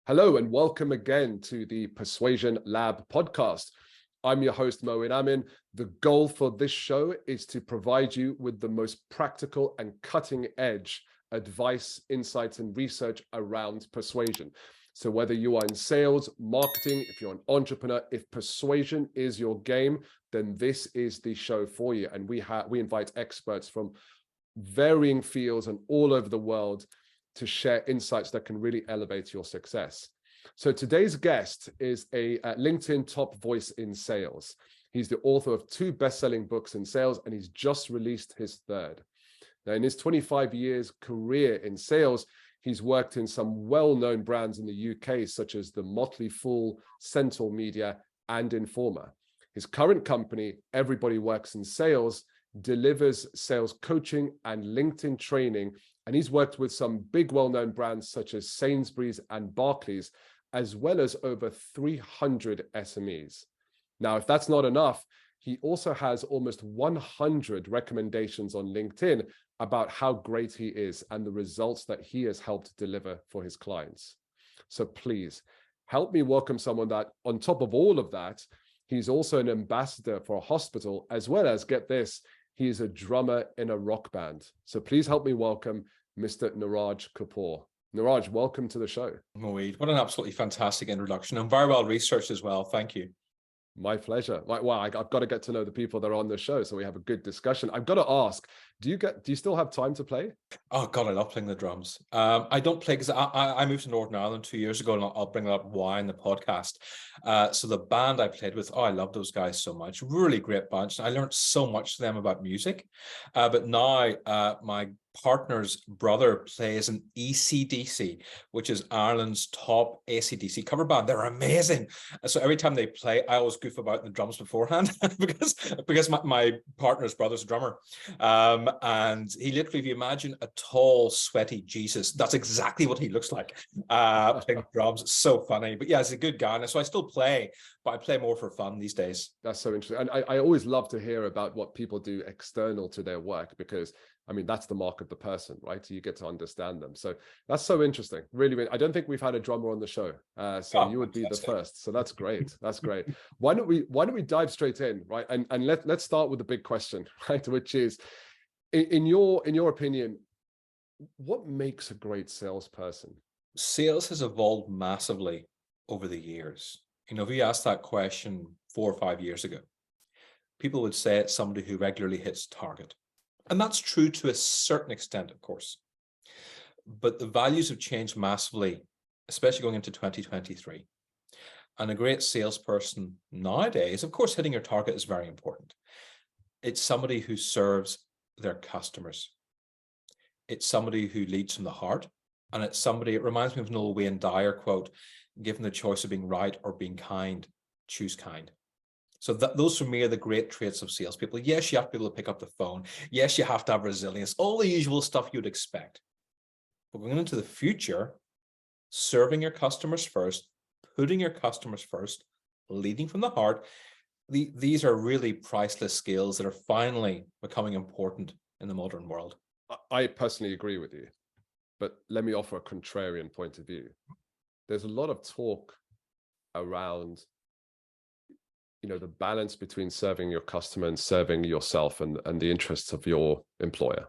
Hello and welcome again to the Persuasion Lab podcast. I'm your host, Moin Amin. The goal for this show is to provide you with the most practical and cutting edge advice, insights, and research around persuasion. So whether you are in sales, marketing, if you're an entrepreneur, if persuasion is your game, then this is the show for you. And we invite experts from varying fields and all over the world to share insights that can really elevate your success. So today's guest is a LinkedIn top voice in sales. He's the author of 2 best-selling books in sales, and he's just released his 3rd. Now, in his 25 years career in sales, he's worked in some well-known brands in the UK, such as the Motley Fool, Centaur Media, and Informa. His current company, Everybody Works in Sales, delivers sales coaching and LinkedIn training, and he's worked with some big well-known brands such as Sainsbury's and Barclays, as well as over 300 SMEs. Now, if that's not enough, he also has almost 100 recommendations on LinkedIn about how great he is and the results that he has helped deliver for his clients. So please help me welcome someone that, on top of all of that, he's also an ambassador for a hospital, as well as, get this, he is a drummer in a rock band. So please help me welcome Mr. Niraj Kapur. Niraj, welcome to the show. Moeed, what an absolutely fantastic introduction and very well researched as well. Thank you. My pleasure. Well, I've got to get to know the people that are on the show so we have a good discussion. I've got to ask, do you still have time to play? Oh God, I love playing the drums. I don't play because I moved to Northern Ireland 2 years ago, and I'll bring that up why in the podcast. So the band I played with, I love those guys so much. Really great bunch. I learned so much from them about music. But now my partner's brother plays an AC/DC, which is Ireland's top AC/DC cover band. They're amazing. So every time they play, I always goof about the drums beforehand because my partner's brother's a drummer. And he literally, if you imagine a tall, sweaty Jesus, that's exactly what he looks like playing drums. It's so funny. But yeah, he's a good guy. And so I still play, but I play more for fun these days. That's so interesting. And I always love to hear about what people do external to their work, because I mean, that's the mark of the person, right? You get to understand them. So that's so interesting. Really, I don't think we've had a drummer on the show. So you would be the first. So that's great. That's great. Why don't we dive straight in, right? And let's start with the big question, right? Which is, in your opinion, what makes a great salesperson? Sales has evolved massively over the years. You know, if you asked that question 4 or 5 years ago, people would say it's somebody who regularly hits target. And that's true to a certain extent, of course. But the values have changed massively, especially going into 2023. And a great salesperson nowadays, of course, hitting your target is very important. It's somebody who serves their customers. It's somebody who leads from the heart. And it's somebody, it reminds me of an old Wayne Dyer quote, given the choice of being right or being kind, choose kind. So those for me are the great traits of salespeople. Yes, you have to be able to pick up the phone. Yes, you have to have resilience, all the usual stuff you'd expect. But going into the future, serving your customers first, putting your customers first, leading from the heart, these are really priceless skills that are finally becoming important in the modern world. I personally agree with you, but let me offer a contrarian point of view. There's a lot of talk around, you know, the balance between serving your customer and serving yourself and the interests of your employer.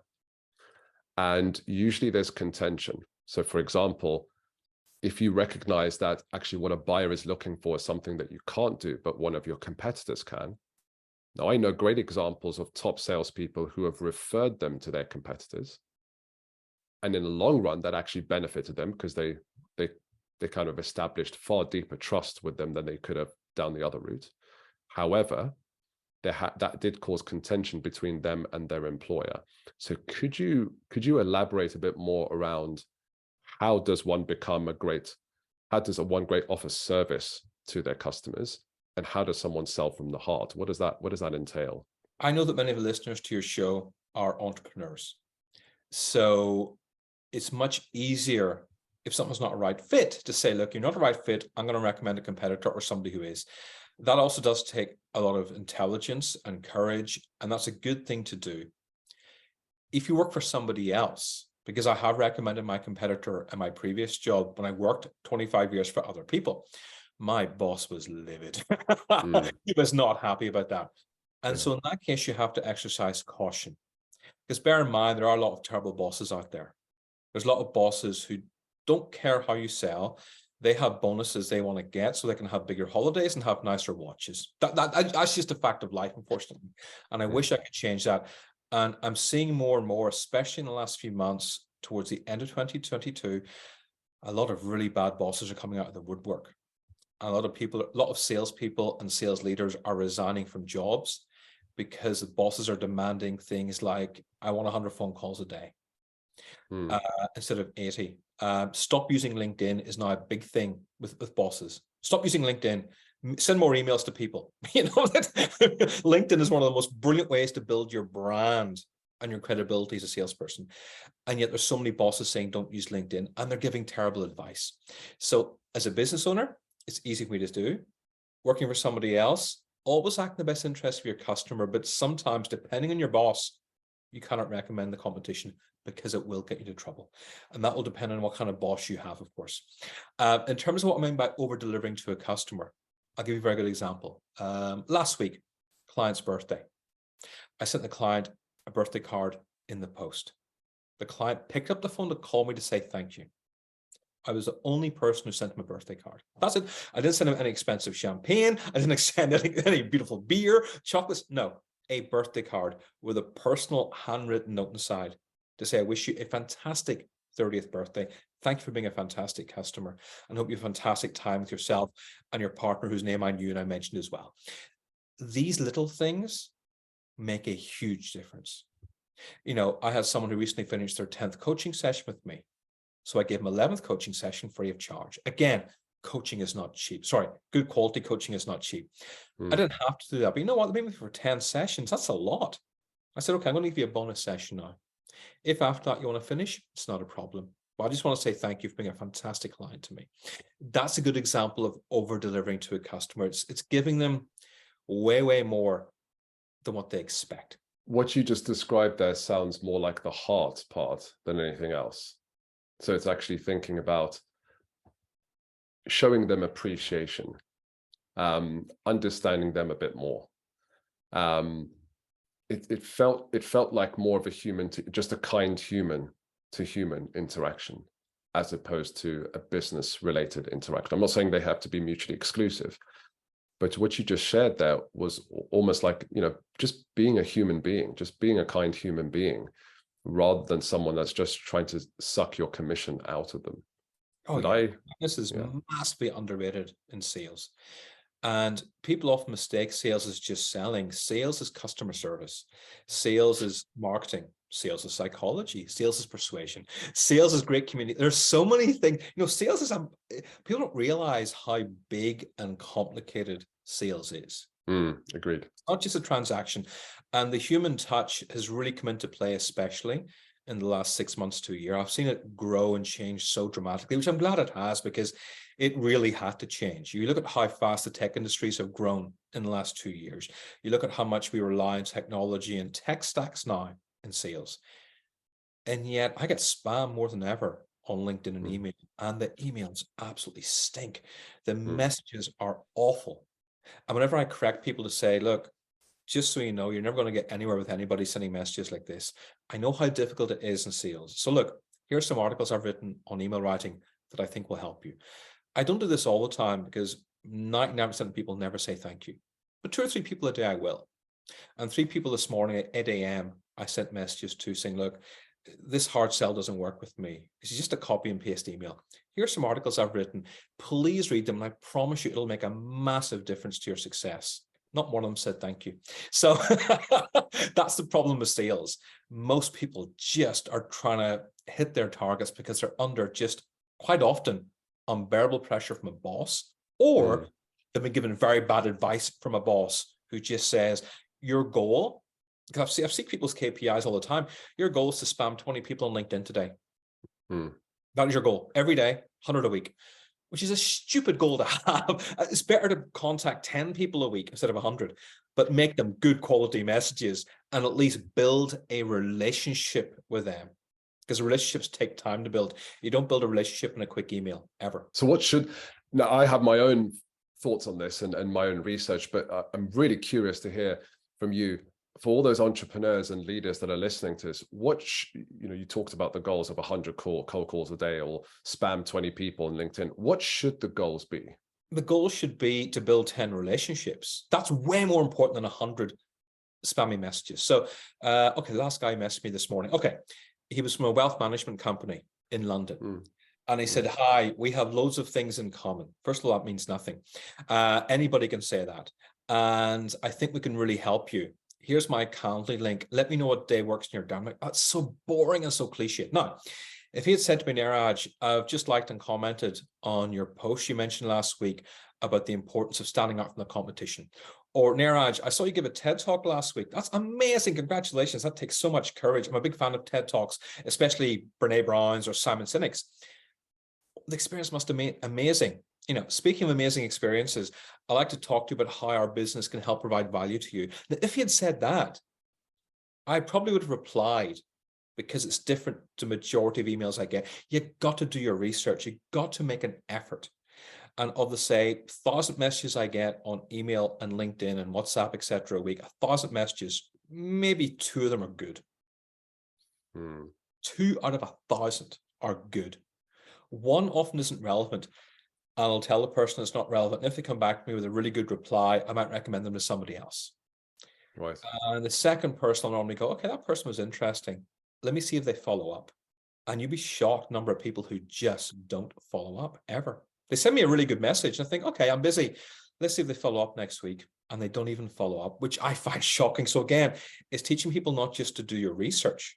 And usually there's contention. So for example, if you recognize that actually what a buyer is looking for is something that you can't do, but one of your competitors can. Now, I know great examples of top salespeople who have referred them to their competitors. And in the long run, that actually benefited them because they kind of established far deeper trust with them than they could have down the other route. However, that did cause contention between them and their employer. So could you elaborate a bit more around how does one offer service to their customers, and how does someone sell from the heart? What does that entail? I know that many of the listeners to your show are entrepreneurs. So it's much easier if something's not a right fit to say, look, you're not a right fit. I'm going to recommend a competitor or somebody who is. That also does take a lot of intelligence and courage, and that's a good thing to do. If you work for somebody else, because I have recommended my competitor in my previous job when I worked 25 years for other people. My boss was livid. He was not happy about that. And so in that case, you have to exercise caution. Because bear in mind, there are a lot of terrible bosses out there. There's a lot of bosses who don't care how you sell. They have bonuses they want to get so they can have bigger holidays and have nicer watches. That's just a fact of life, unfortunately. And I wish I could change that. And I'm seeing more and more, especially in the last few months, towards the end of 2022, a lot of really bad bosses are coming out of the woodwork. A lot of people, a lot of salespeople and sales leaders are resigning from jobs because the bosses are demanding things like, I want 100 phone calls a day instead of 80. Stop using LinkedIn is now a big thing with bosses. Stop using LinkedIn. Send more emails to people. You know, LinkedIn is one of the most brilliant ways to build your brand and your credibility as a salesperson. And yet there's so many bosses saying don't use LinkedIn, and they're giving terrible advice. So as a business owner, it's easy for me to do. Working for somebody else, always act in the best interest of your customer, but sometimes, depending on your boss, you cannot recommend the competition because it will get you into trouble. And that will depend on what kind of boss you have, of course. In terms of what I mean by over-delivering to a customer, I'll give you a very good example. Last week, client's birthday. I sent the client a birthday card in the post. The client picked up the phone to call me to say thank you. I was the only person who sent him a birthday card. That's it. I didn't send him any expensive champagne. I didn't send any beautiful beer, chocolates. No, a birthday card with a personal handwritten note inside to say, I wish you a fantastic 30th birthday. Thank you for being a fantastic customer, and hope you have a fantastic time with yourself and your partner, whose name I knew and I mentioned as well. These little things make a huge difference. You know, I had someone who recently finished their 10th coaching session with me. So I gave them 11th coaching session free of charge. Again, coaching is not cheap. Sorry, good quality coaching is not cheap. I didn't have to do that, but you know what? Maybe for 10 sessions, that's a lot. I said, okay, I'm going to give you a bonus session now. If after that you want to finish, it's not a problem. But I just want to say thank you for being a fantastic client to me. That's a good example of over-delivering to a customer. It's giving them way, way more than what they expect. What you just described there sounds more like the heart part than anything else. So it's actually thinking about showing them appreciation, understanding them a bit more. It felt like more of a human, just a kind human to human interaction, as opposed to a business related interaction. I'm not saying they have to be mutually exclusive, but what you just shared there was almost like, you know, just being a human being, just being a kind human being, rather than someone that's just trying to suck your commission out of them. Oh, yeah. This is massively underrated in sales. And people often mistake sales as just selling. Sales is customer service. Sales is marketing. Sales is psychology. Sales is persuasion. Sales is great community. There's so many things. You know, sales is, people don't realize how big and complicated sales is. Agreed. It's not just a transaction. And the human touch has really come into play, especially in the last 6 months to a year. I've seen it grow and change so dramatically, which I'm glad it has, because it really had to change. You look at how fast the tech industries have grown in the last 2 years. You look at how much we rely on technology and tech stacks now in sales. And yet I get spam more than ever on LinkedIn and email, and the emails absolutely stink. The messages are awful. And whenever I correct people to say, look, just so you know, you're never going to get anywhere with anybody sending messages like this. I know how difficult it is in sales. So look, here's some articles I've written on email writing that I think will help you. I don't do this all the time because 99% of people never say thank you. But 2 or 3 people a day I will. And 3 people this morning at 8 a.m. I sent messages to saying, look, this hard sell doesn't work with me. It's just a copy and paste email. Here's some articles I've written. Please read them, and I promise you it'll make a massive difference to your success. Not one of them said thank you. So that's the problem with sales. Most people just are trying to hit their targets because they're under just quite often unbearable pressure from a boss, or they've been given very bad advice from a boss who just says, your goal, because I've seen people's KPIs all the time, your goal is to spam 20 people on LinkedIn today. That is your goal every day, 100 a week, which is a stupid goal to have. It's better to contact 10 people a week instead of 100, but make them good quality messages and at least build a relationship with them. because relationships take time to build. You don't build a relationship in a quick email, ever. So now I have my own thoughts on this and my own research, but I'm really curious to hear from you, for all those entrepreneurs and leaders that are listening to this. You talked about the goals of 100 cold calls a day, or spam 20 people on LinkedIn. What should the goals be? The goal should be to build 10 relationships. That's way more important than 100 spammy messages. So, okay, the last guy messaged me this morning. Okay, he was from a wealth management company in London. And he said, hi, we have loads of things in common. First of all, that means nothing. Anybody can say that. And I think we can really help you. Here's my Calendly link. Let me know what day works in your day. I'm like, that's so boring and so cliche. Now, if he had said to me, Niraj, I've just liked and commented on your post you mentioned last week about the importance of standing out from the competition. Or Niraj, I saw you give a TED Talk last week. That's amazing. Congratulations. That takes so much courage. I'm a big fan of TED Talks, especially Brene Brown's or Simon Sinek's. The experience must have been amazing. Speaking of amazing experiences, I like to talk to you about how our business can help provide value to you. Now, if he had said that, I probably would have replied, because it's different to the majority of emails I get. You got to do your research. You got to make an effort. And of the, say, 1,000 messages I get on email and LinkedIn and WhatsApp, etc. a week, 1,000 messages, maybe 2 of them are good. 2 out of 1,000 are good. 1 often isn't relevant. And I'll tell the person it's not relevant. And if they come back to me with a really good reply, I might recommend them to somebody else. Right. And the second person I'll normally go, okay, that person was interesting. Let me see if they follow up. And you'd be shocked number of people who just don't follow up ever. They send me a really good message and I think, okay, I'm busy. Let's see if they follow up next week. And they don't even follow up, which I find shocking. So again, it's teaching people not just to do your research,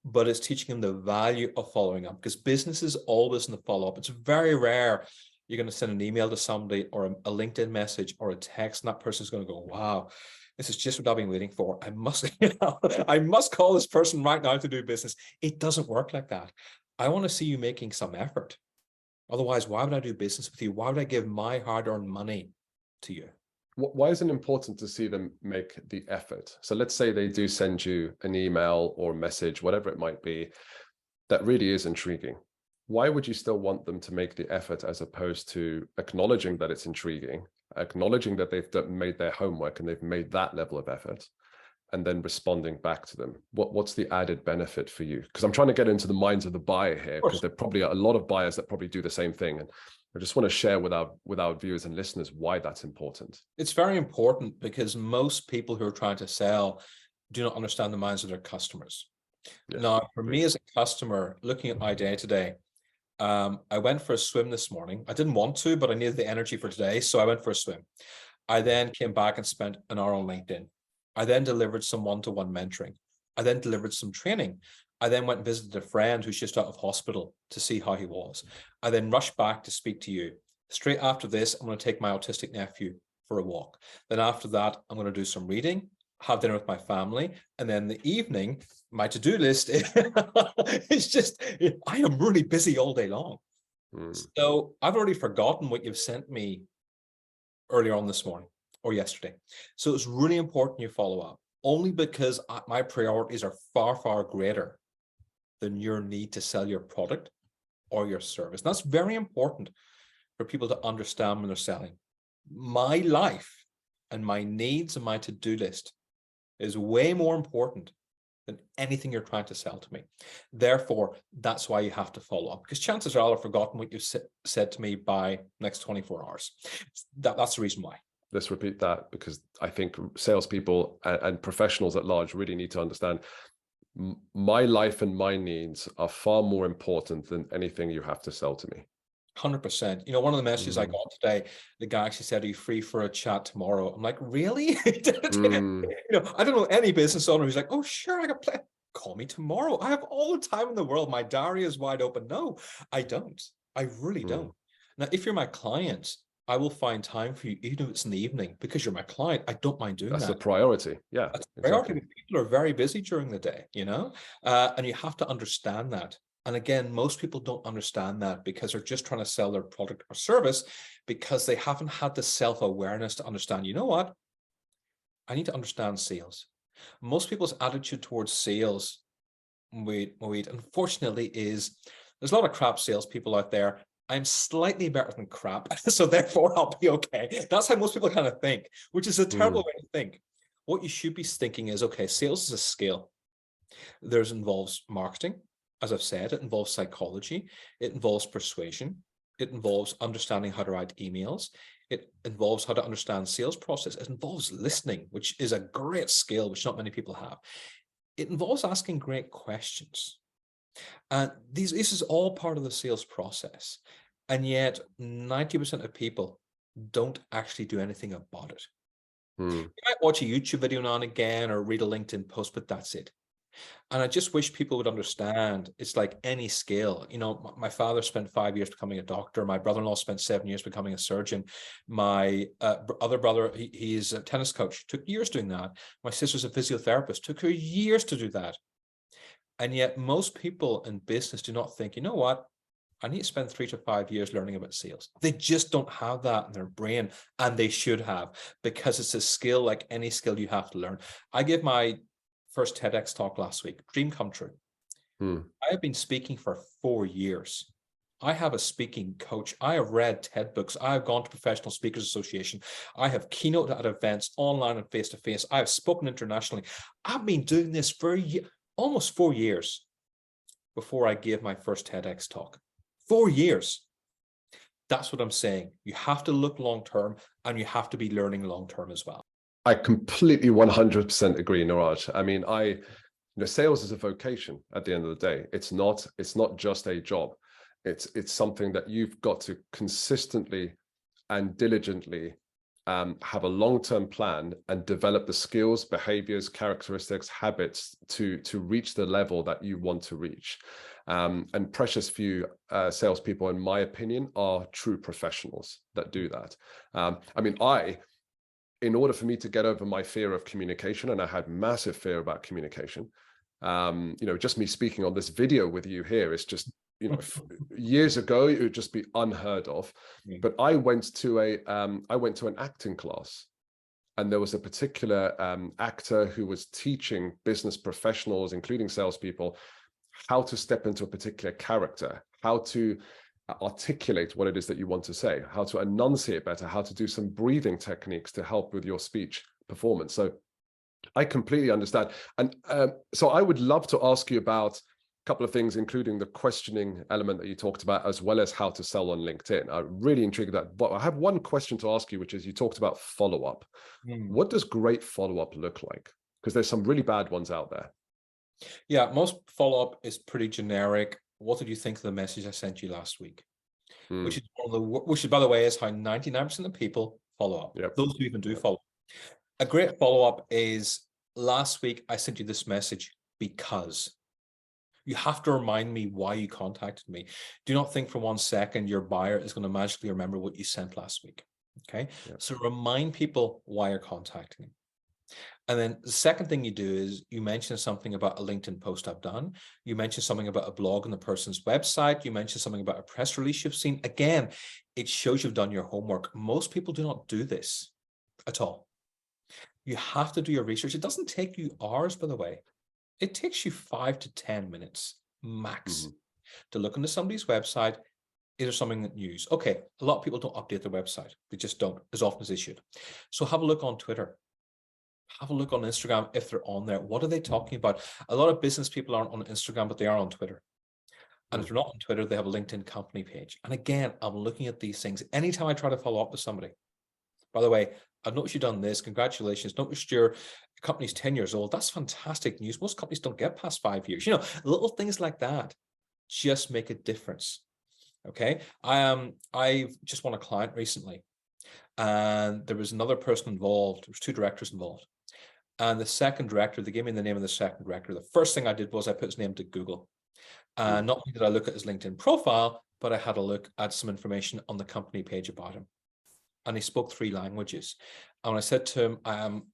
but it's teaching them the value of following up, because business is always in the follow-up. It's very rare you're going to send an email to somebody or a LinkedIn message or a text, and that person's going to go, wow, this is just what I've been waiting for. I must call this person right now to do business. It doesn't work like that. I want to see you making some effort. Otherwise, why would I do business with you? Why would I give my hard-earned money to you? Why is it important to see them make the effort? So let's say they do send you an email or a message, whatever it might be, that really is intriguing. Why would you still want them to make the effort, as opposed to acknowledging that it's intriguing, acknowledging that they've made their homework and they've made that level of effort, and then responding back to them? What's the added benefit for you? Because I'm trying to get into the minds of the buyer here, because there are probably a lot of buyers that probably do the same thing. And I just want to share with our viewers and listeners why that's important. It's very important, because most people who are trying to sell do not understand the minds of their customers. Yes, now, for me as a customer, looking at my day today, I went for a swim this morning. I didn't want to, but I needed the energy for today, so I went for a swim. I then came back and spent an hour on LinkedIn. I then delivered some one-to-one mentoring. I then delivered some training. I then went and visited a friend who's just out of hospital to see how he was. I then rushed back to speak to you. Straight after this, I'm going to take my autistic nephew for a walk. Then after that, I'm going to do some reading, have dinner with my family, and then the evening, my to-do list is just, I am really busy all day long. So I've already forgotten what you've sent me earlier on this morning or yesterday. So it's really important you follow up, only because my priorities are far, far greater than your need to sell your product or your service. And that's very important for people to understand when they're selling. My life and my needs and my to-do list is way more important than anything you're trying to sell to me. Therefore, that's why you have to follow up, because chances are I'll have forgotten what you've said to me by next 24 hours. That's the reason why. Let's repeat that, because I think salespeople and professionals at large really need to understand my life and my needs are far more important than anything you have to sell to me. 100%. One of the messages I got today, the guy actually said, are you free for a chat tomorrow? I'm like, really? I don't know any business owner who's like, oh, sure, I got play. Call me tomorrow. I have all the time in the world. My diary is wide open. No, I don't. I really don't. Now, if you're my client, I will find time for you, even if it's in the evening, because you're my client. I don't mind doing that. That's the priority. Yeah. That's the priority. Exactly. People are very busy during the day, and you have to understand that. And again, most people don't understand that, because they're just trying to sell their product or service, because they haven't had the self-awareness to understand, you know what? I need to understand sales. Most people's attitude towards sales, Moeed, unfortunately, is there's a lot of crap salespeople out there. I'm slightly better than crap, so therefore I'll be okay. That's how most people kind of think, which is a terrible way to think. What you should be thinking is, okay, sales is a skill. There's involves marketing, as I've said, it involves psychology, it involves persuasion, it involves understanding how to write emails, it involves how to understand sales process, it involves listening, which is a great skill, which not many people have. It involves asking great questions. And this is all part of the sales process. And yet 90% of people don't actually do anything about it. You might watch a YouTube video now and again or read a LinkedIn post, but that's it. And I just wish people would understand it's like any skill. You know, my father spent 5 years becoming a doctor. My brother-in-law spent 7 years becoming a surgeon. My other brother, he's a tennis coach, took years doing that. My sister's a physiotherapist, took her years to do that. And yet most people in business do not think, you know what? I need to spend 3 to 5 years learning about sales. They just don't have that in their brain, and they should have, because it's a skill like any skill you have to learn. I gave my first TEDx talk last week, dream come true. I have been speaking for 4 years. I have a speaking coach. I have read TED books. I have gone to Professional Speakers Association. I have keynoted at events online and face-to-face. I have spoken internationally. I've been doing this for almost 4 years before I gave my first TEDx talk. 4 years. That's what I'm saying. You have to look long-term, and you have to be learning long-term as well. I completely 100% agree, Niraj. I mean, sales is a vocation at the end of the day. It's not just a job. It's something that you've got to consistently and diligently have a long-term plan and develop the skills, behaviors, characteristics, habits to reach the level that you want to reach. And precious few salespeople, in my opinion, are true professionals that do that. I mean, in order for me to get over my fear of communication, and I had massive fear about communication, just me speaking on this video with you here is just, years ago, it would just be unheard of. But I went to an acting class, and there was a particular actor who was teaching business professionals, including salespeople, how to step into a particular character, how to articulate what it is that you want to say, how to enunciate better, how to do some breathing techniques to help with your speech performance. So I completely understand. And so I would love to ask you about a couple of things, including the questioning element that you talked about, as well as how to sell on LinkedIn. I'm really intrigued with that. But I have one question to ask you, which is, you talked about follow-up. What does great follow-up look like? Because there's some really bad ones out there. Yeah, most follow-up is pretty generic. What did you think of the message I sent you last week? Which is, by the way, is how 99% of people follow up. Yep. Those who even do follow. A great follow-up is, last week I sent you this message because. You have to remind me why you contacted me. Do not think for 1 second your buyer is going to magically remember what you sent last week. Okay. Yep. So remind people why you're contacting them. And then the second thing you do is you mention something about a LinkedIn post I've done. You mention something about a blog on the person's website. You mention something about a press release you've seen. Again, it shows you've done your homework. Most people do not do this at all. You have to do your research. It doesn't take you hours, by the way. It takes you 5 to 10 minutes max to look into somebody's website. Is there something that news? Okay, a lot of people don't update their website. They just don't as often as they should. So have a look on Twitter. Have a look on Instagram if they're on there. What are they talking about? A lot of business people aren't on Instagram, but they are on Twitter. And if they're not on Twitter, they have a LinkedIn company page. And again, I'm looking at these things. Anytime I try to follow up with somebody, by the way, I've noticed you've done this. Congratulations. Noticed your company's 10 years old. That's fantastic news. Most companies don't get past 5 years. Little things like that just make a difference. Okay. I just won a client recently, and there was another person involved. There was 2 directors involved. And the second director, they gave me the name of the second director. The first thing I did was I put his name to Google. And not only did I look at his LinkedIn profile, but I had a look at some information on the company page about him. And he spoke 3 languages. And when I said to him, I'm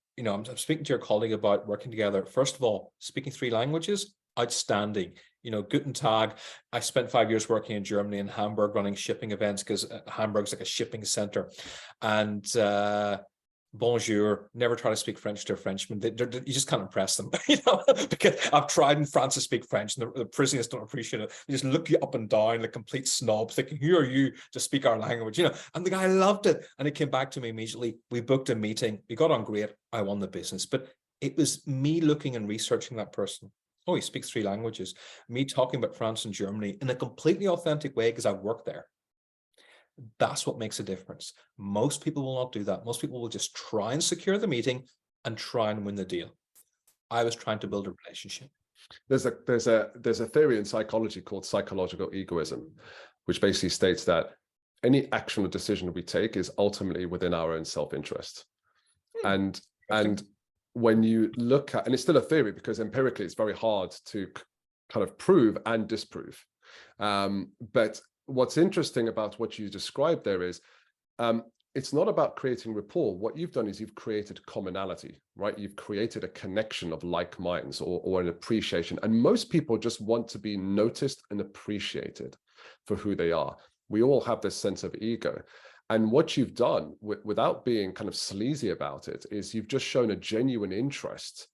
speaking to your colleague about working together. First of all, speaking 3 languages, outstanding. Guten Tag. I spent 5 years working in Germany, in Hamburg, running shipping events, because Hamburg's like a shipping center. And bonjour, never try to speak French to a Frenchman. You just can't impress them, because I've tried in France to speak French and the Parisians don't appreciate it. They just look you up and down like complete snobs, thinking, who are you to speak our language? And the guy loved it. And he came back to me immediately. We booked a meeting. We got on great. I won the business. But it was me looking and researching that person. Oh, he speaks 3 languages. Me talking about France and Germany in a completely authentic way because I've worked there. That's what makes a difference. Most people will not do that. Most people will just try and secure the meeting and try and win the deal. I was trying to build a relationship. There's a theory in psychology called psychological egoism, which basically states that any action or decision we take is ultimately within our own self-interest. And when you look at, and it's still a theory because empirically it's very hard to kind of prove and disprove. But what's interesting about what you described there is it's not about creating rapport. What you've done is you've created commonality, right? You've created a connection of like minds or an appreciation. And most people just want to be noticed and appreciated for who they are. We all have this sense of ego. And what you've done without being kind of sleazy about it is you've just shown a genuine interest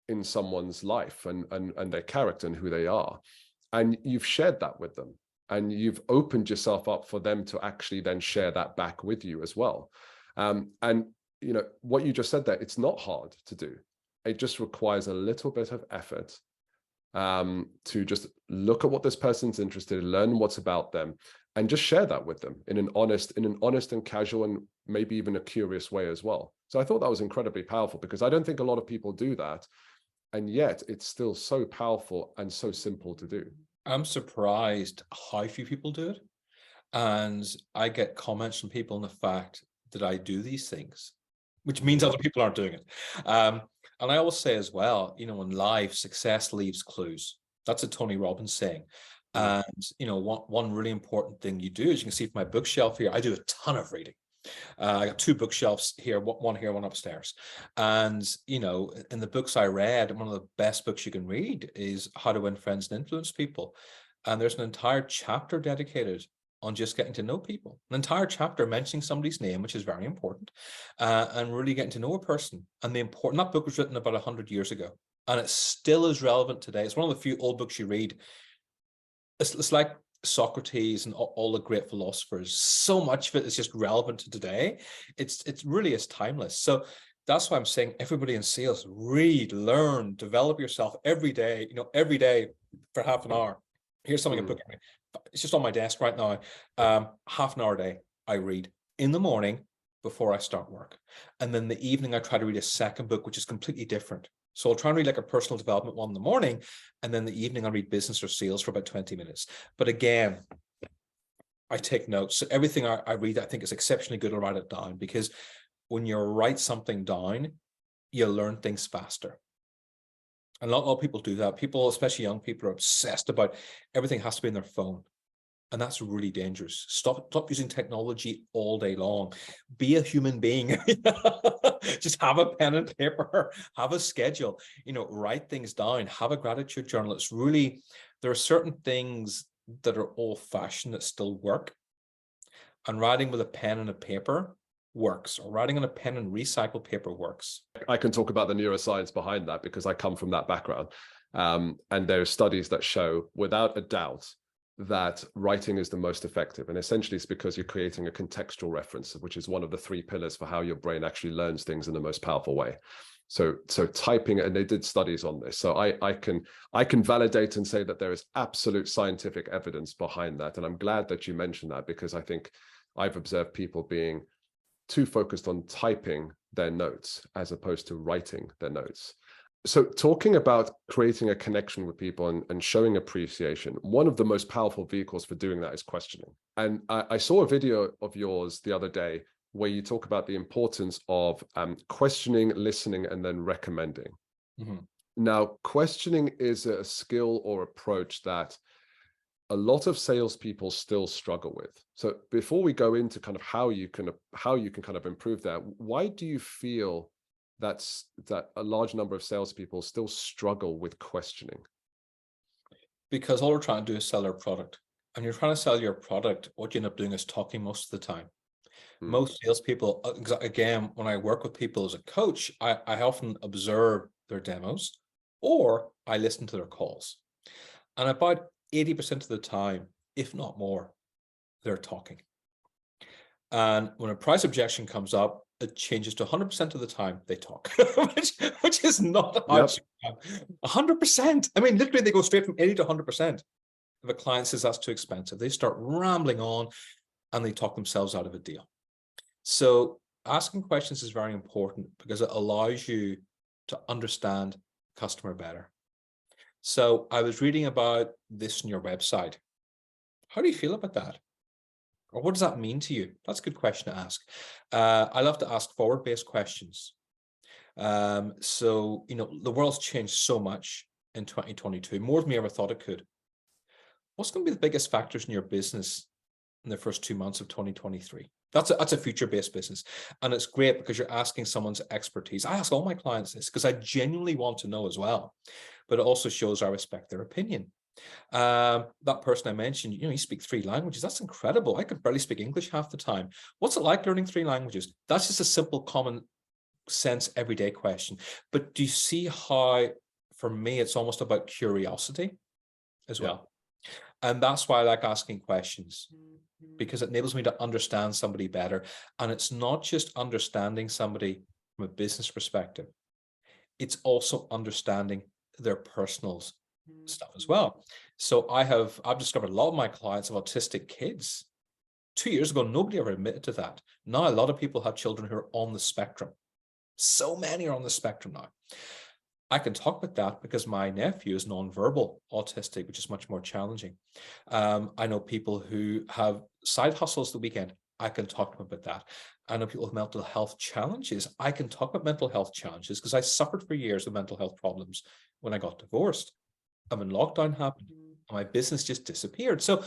in someone's life and their character and who they are. And you've shared that with them. And you've opened yourself up for them to actually then share that back with you as well. And what you just said there, it's not hard to do. It just requires a little bit of effort to just look at what this person's interested in, learn what's about them, and just share that with them in an honest and casual and maybe even a curious way as well. So I thought that was incredibly powerful because I don't think a lot of people do that. And yet it's still so powerful and so simple to do. I'm surprised how few people do it. And I get comments from people on the fact that I do these things, which means other people aren't doing it. And I always say as well, in life, success leaves clues. That's a Tony Robbins saying. And, one really important thing you do, as you can see from my bookshelf here, I do a ton of reading. I got 2 bookshelves here, one here, one upstairs. And, in the books I read, one of the best books you can read is How to Win Friends and Influence People. And there's an entire chapter dedicated on just getting to know people, an entire chapter mentioning somebody's name, which is very important, and really getting to know a person. And that book was written about 100 years ago, and it still is relevant today. It's one of the few old books you read. It's like Socrates and all the great philosophers. So much of it is just relevant to today. It really is timeless. So that's why I'm saying everybody in sales, read, learn, develop yourself every day, every day for half an hour. Here's something I'm booking. It's just on my desk right now. Half an hour a day I read in the morning before I start work. And then the evening I try to read a second book, which is completely different. So I'll try and read like a personal development one in the morning, and then the evening I'll read business or sales for about 20 minutes. But again, I take notes. So everything I read, I think is exceptionally good. I'll write it down, because when you write something down, you learn things faster. And a lot of people do that. People, especially young people, are obsessed about everything has to be in their phone. And that's really dangerous. Stop using technology all day long. Be a human being. Just have a pen and paper, have a schedule, write things down, have a gratitude journal. It's really, there are certain things that are old-fashioned that still work. And writing with a pen and a paper works, or writing on a pen and recycled paper works. I can talk about the neuroscience behind that because I come from that background. And there are studies that show without a doubt that writing is the most effective. And essentially it's because you're creating a contextual reference, which is one of the 3 pillars for how your brain actually learns things in the most powerful way. So typing, and they did studies on this. So I can validate and say that there is absolute scientific evidence behind that. And I'm glad that you mentioned that, because I think I've observed people being too focused on typing their notes as opposed to writing their notes. So talking about creating a connection with people and showing appreciation, one of the most powerful vehicles for doing that is questioning. And I saw a video of yours the other day where you talk about the importance of questioning, listening, and then recommending. Mm-hmm. Now, questioning is a skill or approach that a lot of salespeople still struggle with. So before we go into kind of how you can kind of improve that, why do you feel that a large number of salespeople still struggle with questioning? Because all we're trying to do is sell our product. And you're trying to sell your product, what you end up doing is talking most of the time. Most salespeople, again, when I work with people as a coach, I often observe their demos or I listen to their calls. And about 80% of the time, if not more, they're talking. And when a price objection comes up, it changes to 100% of the time they talk, which is not how it should be. 100%. I mean, literally, they go straight from 80 to 100%. If a client says that's too expensive, they start rambling on and they talk themselves out of a deal. So asking questions is very important because it allows you to understand customer better. So I was reading about this on your website. How do you feel about that? Or what does that mean to you? That's a good question to ask. I love to ask forward-based questions. So, the world's changed so much in 2022, more than we ever thought it could. What's going to be the biggest factors in your business in the first 2 months of 2023? That's a future-based business. And it's great because you're asking someone's expertise. I ask all my clients this because I genuinely want to know as well. But it also shows I respect their opinion. That person I mentioned, you speak 3 languages. That's incredible. I could barely speak English half the time. What's it like learning 3 languages? That's just a simple, common sense, everyday question. But do you see how, for me, it's almost about curiosity as well? And that's why I like asking questions, because it enables me to understand somebody better. And it's not just understanding somebody from a business perspective. It's also understanding their personal stuff as well. So I've discovered a lot of my clients have autistic kids. 2 years ago, nobody ever admitted to that. Now, a lot of people have children who are on the spectrum. So many are on the spectrum now. I can talk about that because my nephew is nonverbal autistic, which is much more challenging. I know people who have side hustles the weekend. I can talk to them about that. I know people with mental health challenges. I can talk about mental health challenges because I suffered for years with mental health problems when I got divorced. And when lockdown happened, my business just disappeared. So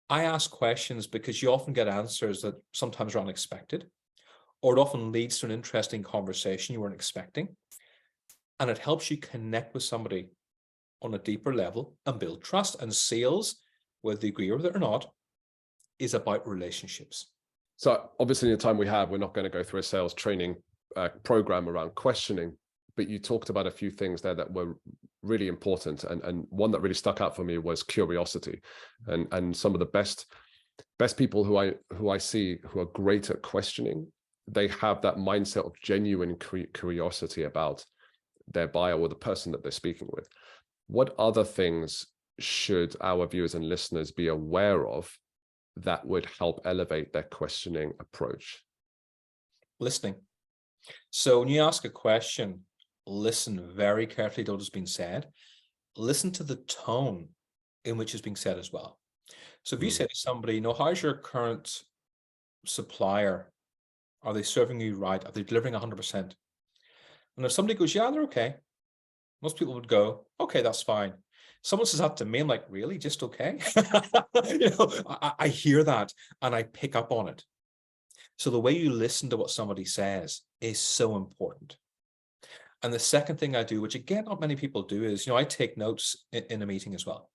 I ask questions because you often get answers that sometimes are unexpected, or it often leads to an interesting conversation you weren't expecting. And it helps you connect with somebody on a deeper level and build trust. And sales, whether you agree with it or not, is about relationships. So obviously in the time we have, we're not going to go through a sales training program around questioning, but you talked about a few things there that were really important. And one that really stuck out for me was curiosity. And some of the best people who I see who are great at questioning, they have that mindset of genuine curiosity about their buyer or the person that they're speaking with. What other things should our viewers and listeners be aware of that would help elevate their questioning approach? Listening. So when you ask a question, listen very carefully to what has been said. Listen to the tone in which it's being said as well. So if you say to somebody, how's your current supplier? Are they serving you right? Are they delivering 100%? And if somebody goes, yeah, they're okay, most people would go, okay, that's fine. Someone says that to me, I'm like, really? Just okay? I hear that and I pick up on it. So the way you listen to what somebody says is so important. And the second thing I do, which again, not many people do, is, I take notes in a meeting as well.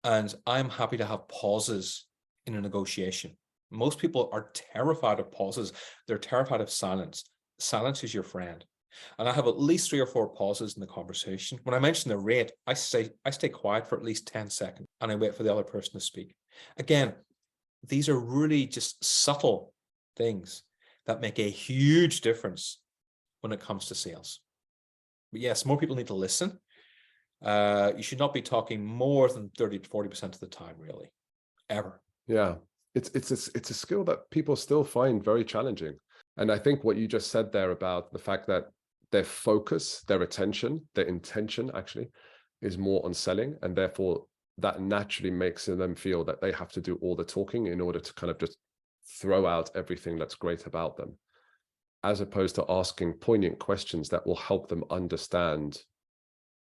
And I'm happy to have pauses in a negotiation. Most people are terrified of pauses. They're terrified of silence. Silence is your friend. And I have at least 3 or 4 pauses in the conversation. When I mention the rate, I stay quiet for at least 10 seconds and I wait for the other person to speak. Again, these are really just subtle things that make a huge difference when it comes to sales. But yes, more people need to listen. You should not be talking more than 30 to 40% of the time, really, ever. Yeah, it's a skill that people still find very challenging. And I think what you just said there about the fact that their focus, their attention, their intention actually is more on selling. And therefore that naturally makes them feel that they have to do all the talking in order to kind of just throw out everything that's great about them, as opposed to asking poignant questions that will help them understand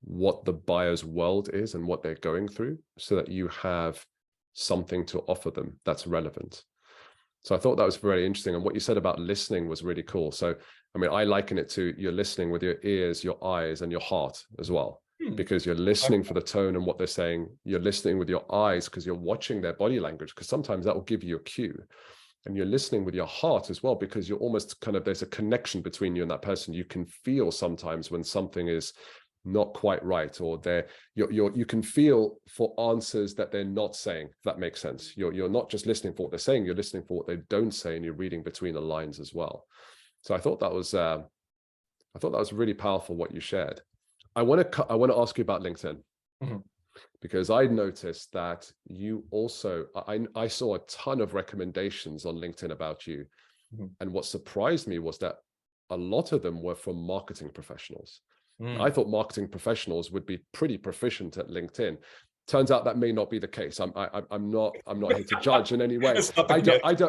what the buyer's world is and what they're going through, so that you have something to offer them that's relevant. So I thought that was very interesting. And what you said about listening was really cool. So, I mean, I liken it to you're listening with your ears, your eyes, and your heart as well, because you're listening for the tone and what they're saying. You're listening with your eyes because you're watching their body language, because sometimes that will give you a cue. and you're listening with your heart as well, because you're almost kind of, there's a connection between you and that person. You can feel sometimes when something is not quite right, or you can feel for answers that they're not saying, if that makes sense. You're not just listening for what they're saying, you're listening for what they don't say, and you're reading between the lines as well. So I thought that was really powerful what you shared. I want to ask you about LinkedIn. Mm-hmm. Because I noticed that you also, I saw a ton of recommendations on LinkedIn about you. Mm-hmm. And what surprised me was that a lot of them were from marketing professionals. I thought marketing professionals would be pretty proficient at LinkedIn. Turns out that may not be the case. I'm not here to judge in any way. I don't know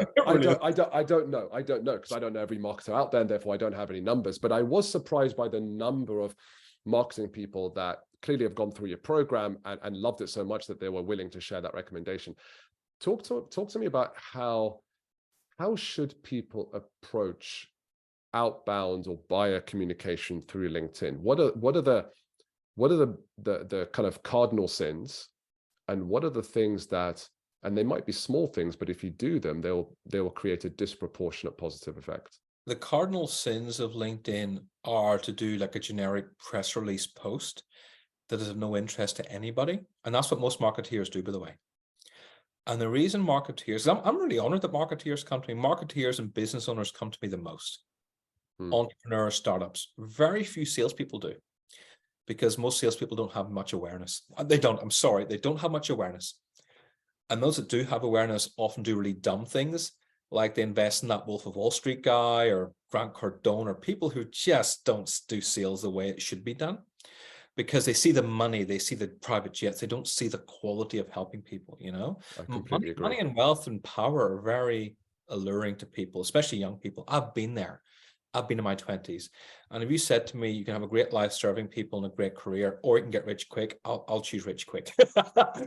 because I don't know every marketer out there, and therefore I don't have any numbers. But I was surprised by the number of marketing people that clearly have gone through your program and loved it so much that they were willing to share that recommendation. Talk to me about how should people approach outbound or buyer communication through LinkedIn? What are the kind of cardinal sins, and what are the things that, and they might be small things, but if you do them, they will create a disproportionate positive effect? The cardinal sins of LinkedIn are to do like a generic press release post that is of no interest to anybody. And that's what most marketeers do, by the way. And the reason marketeers, I'm really honored that marketeers come to me. Marketeers and business owners come to me the most. Entrepreneurs, startups. Very few salespeople do, because most salespeople don't have much awareness. They don't have much awareness. And those that do have awareness often do really dumb things, like they invest in that Wolf of Wall Street guy or Grant Cardone, or people who just don't do sales the way it should be done, because they see the money, they see the private jets, they don't see the quality of helping people, you know? I completely agree. Money and wealth and power are very alluring to people, especially young people. I've been there. I've been in my 20s. And if you said to me, you can have a great life serving people and a great career, or you can get rich quick, I'll choose rich quick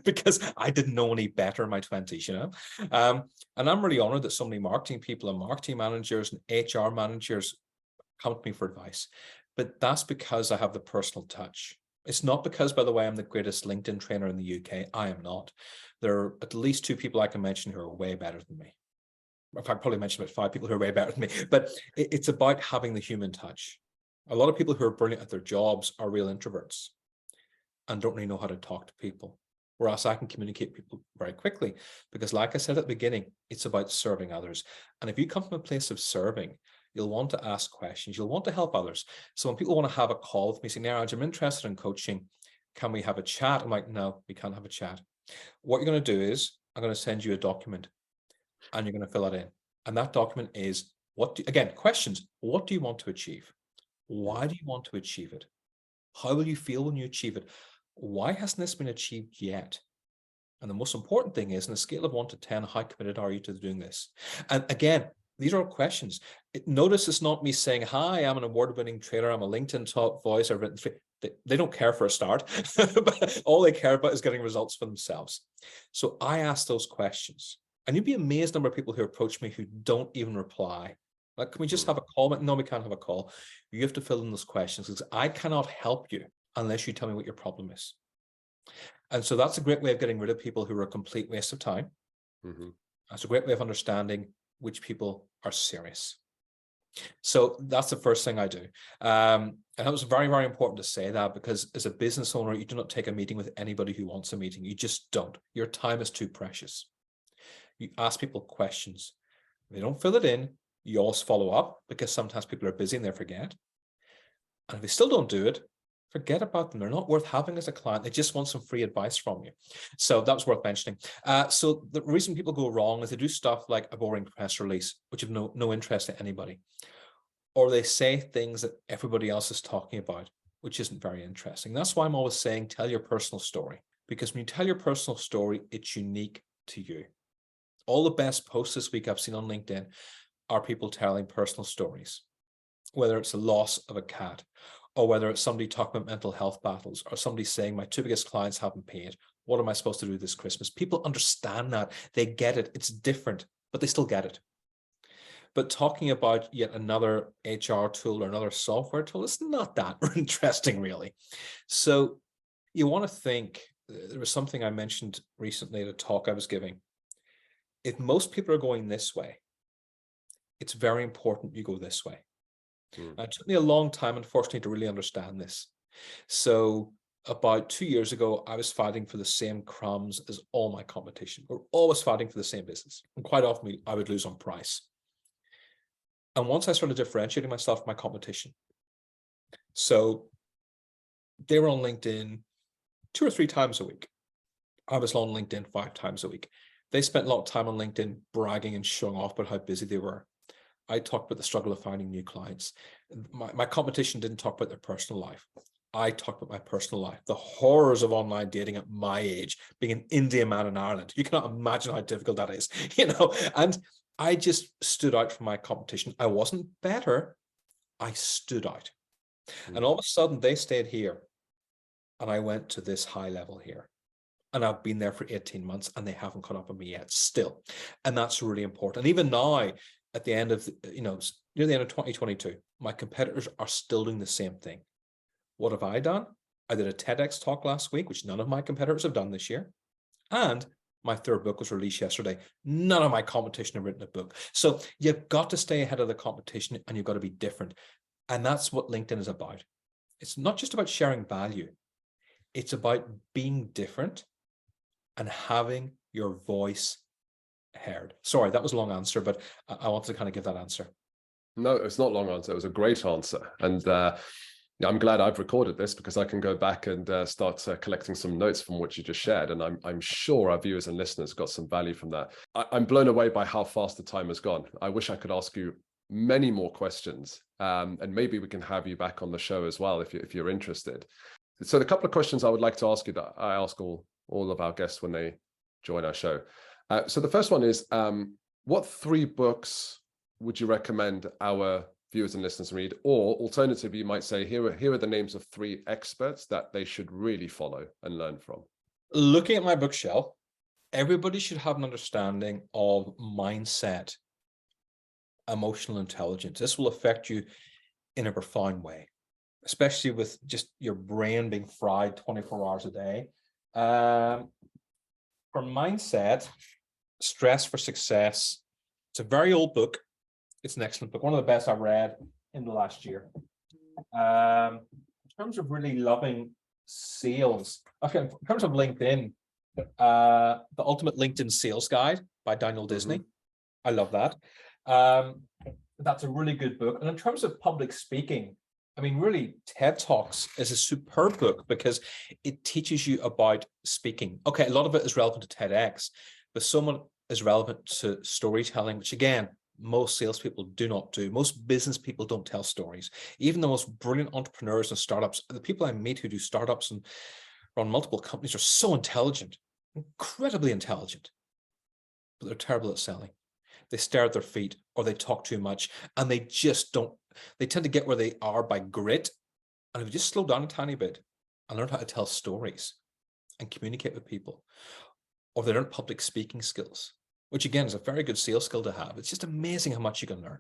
because I didn't know any better in my 20s, you know? And I'm really honored that so many marketing people and marketing managers and HR managers come to me for advice. But that's because I have the personal touch. It's not because, by the way, I'm the greatest LinkedIn trainer in the UK. I am not. There are at least 2 people I can mention who are way better than me. In fact, probably mentioned about 5 people who are way better than me, but it's about having the human touch. A lot of people who are brilliant at their jobs are real introverts and don't really know how to talk to people, whereas I can communicate with people very quickly, because like I said at the beginning, it's about serving others. And if you come from a place of serving, you'll want to ask questions, you'll want to help others. So when people want to have a call with me, say, Niraj, I'm interested in coaching, can we have a chat? I'm like, no, we can't have a chat. What you're going to do is I'm going to send you a document, and you're going to fill it in. And that document is questions. What do you want to achieve? Why do you want to achieve it? How will you feel when you achieve it? Why hasn't this been achieved yet? And the most important thing is, on a scale of 1 to 10, how committed are you to doing this? And again, these are all questions. Notice it's not me saying, hi, I'm an award-winning trainer, I'm a LinkedIn top voice, I've written 3. They don't care for a start. But all they care about is getting results for themselves. So I ask those questions. And you'd be amazed the number of people who approach me who don't even reply. Like, can we just have a call? No, we can't have a call. You have to fill in those questions, because I cannot help you unless you tell me what your problem is. And so that's a great way of getting rid of people who are a complete waste of time. Mm-hmm. That's a great way of understanding which people are serious. So that's the first thing I do. And it was very, very important to say that, because as a business owner, you do not take a meeting with anybody who wants a meeting. You just don't. Your time is too precious. You ask people questions. If they don't fill it in, you always follow up, because sometimes people are busy and they forget. And if they still don't do it, forget about them. They're not worth having as a client. They just want some free advice from you. So that was worth mentioning. So the reason people go wrong is they do stuff like a boring press release, which have no interest to anybody. Or they say things that everybody else is talking about, which isn't very interesting. That's why I'm always saying, tell your personal story. Because when you tell your personal story, it's unique to you. All the best posts this week I've seen on LinkedIn are people telling personal stories, whether it's a loss of a cat, or whether it's somebody talking about mental health battles, or somebody saying, my 2 biggest clients haven't paid. What am I supposed to do this Christmas? People understand that. They get it. It's different, but they still get it. But talking about yet another HR tool or another software tool, it's not that interesting, really. So you want to think, there was something I mentioned recently at a talk I was giving. If most people are going this way, it's very important you go this way. Mm. It took me a long time, unfortunately, to really understand this. So about 2 years ago, I was fighting for the same crumbs as all my competition. We're always fighting for the same business. And quite often I would lose on price. And once I started differentiating myself from my competition, so they were on LinkedIn 2 or 3 times a week. I was on LinkedIn 5 times a week. They spent a lot of time on LinkedIn bragging and showing off about how busy they were. I talked about the struggle of finding new clients. My competition didn't talk about their personal life. I talked about my personal life, the horrors of online dating at my age, being an Indian man in Ireland. You cannot imagine how difficult that is, and I just stood out from my competition. I wasn't better. I stood out. And all of a sudden they stayed here and I went to this high level here. And I've been there for 18 months and they haven't caught up with me yet still. And that's really important. And even now, at the end of, near the end of 2022, my competitors are still doing the same thing. What have I done? I did a TEDx talk last week, which none of my competitors have done this year. And my 3rd book was released yesterday. None of my competition have written a book. So you've got to stay ahead of the competition and you've got to be different. And that's what LinkedIn is about. It's not just about sharing value. It's about being different and having your voice heard. Sorry, that was a long answer, but I wanted to kind of give that answer. No, it's not a long answer. It was a great answer. And I'm glad I've recorded this because I can go back and start collecting some notes from what you just shared. And I'm sure our viewers and listeners got some value from that. I'm blown away by how fast the time has gone. I wish I could ask you many more questions. And maybe we can have you back on the show as well if you're interested. So the couple of questions I would like to ask you that I ask all of our guests when they join our show. So the first one is, what 3 books would you recommend our viewers and listeners read? Or alternatively, you might say, here are the names of 3 experts that they should really follow and learn from. Looking at my bookshelf, everybody should have an understanding of mindset, emotional intelligence. This will affect you in a profound way, especially with just your brain being fried 24 hours a day. For mindset, Stress for Success. It's a very old book. It's an excellent book. One of the best I've read in the last year. In terms of really loving sales, okay, in terms of LinkedIn, The Ultimate LinkedIn Sales Guide by Daniel Disney. I love that. That's a really good book. And in terms of public speaking, I mean, really, TED Talks is a superb book because it teaches you about speaking. Okay, a lot of it is relevant to TEDx, but someone is relevant to storytelling, which again, most salespeople do not do. Most business people don't tell stories. Even the most brilliant entrepreneurs and startups, the people I meet who do startups and run multiple companies are so intelligent, incredibly intelligent, but they're terrible at selling. They stare at their feet or they talk too much and they just don't, they tend to get where they are by grit. And if you just slow down a tiny bit and learn how to tell stories and communicate with people, or they learn public speaking skills, which again is a very good sales skill to have. It's just amazing how much you can learn.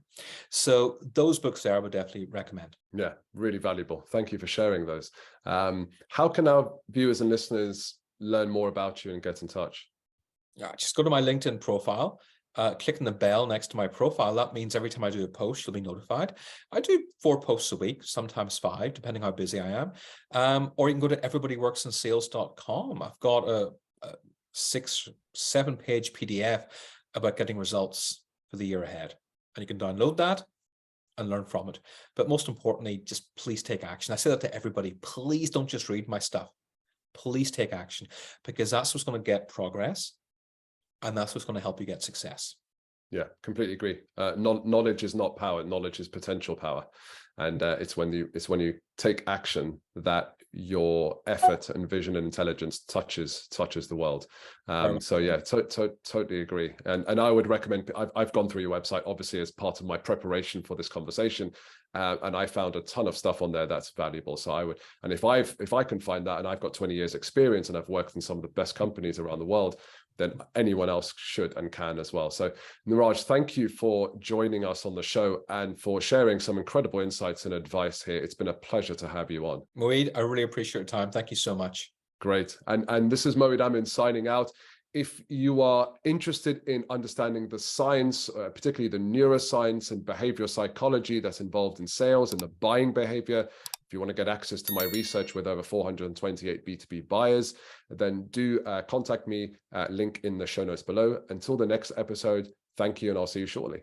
So those books there I would definitely recommend. Yeah, really valuable. Thank you for sharing those. How can our viewers and listeners learn more about you and get in touch? Yeah, just go to my LinkedIn profile. Click on the bell next to my profile. That means every time I do a post, you'll be notified. I do 4 posts a week, sometimes 5, depending how busy I am. Or you can go to everybodyworksinsales.com. I've got a 6-7 page PDF about getting results for the year ahead. And you can download that and learn from it. But most importantly, just please take action. I say that to everybody. Please don't just read my stuff. Please take action, because that's what's going to get progress. And that's what's going to help you get success. Yeah, completely agree. Knowledge is not power. Knowledge is potential power. And it's when you take action that your effort and vision and intelligence touches the world. So yeah, totally agree. And I would recommend, I've gone through your website, obviously, as part of my preparation for this conversation. And I found a ton of stuff on there that's valuable. So I would, and if I can find that, and I've got 20 years experience and I've worked in some of the best companies around the world, then anyone else should and can as well. So Niraj, thank you for joining us on the show and for sharing some incredible insights and advice here. It's been a pleasure to have you on. Moeed, I really appreciate your time. Thank you so much. Great. And this is Moeed Amin signing out. If you are interested in understanding the science, particularly the neuroscience and behavioral psychology that's involved in sales and the buying behavior, if you want to get access to my research with over 428 B2B buyers, then do contact me, link in the show notes below. Until the next episode, thank you, and I'll see you shortly.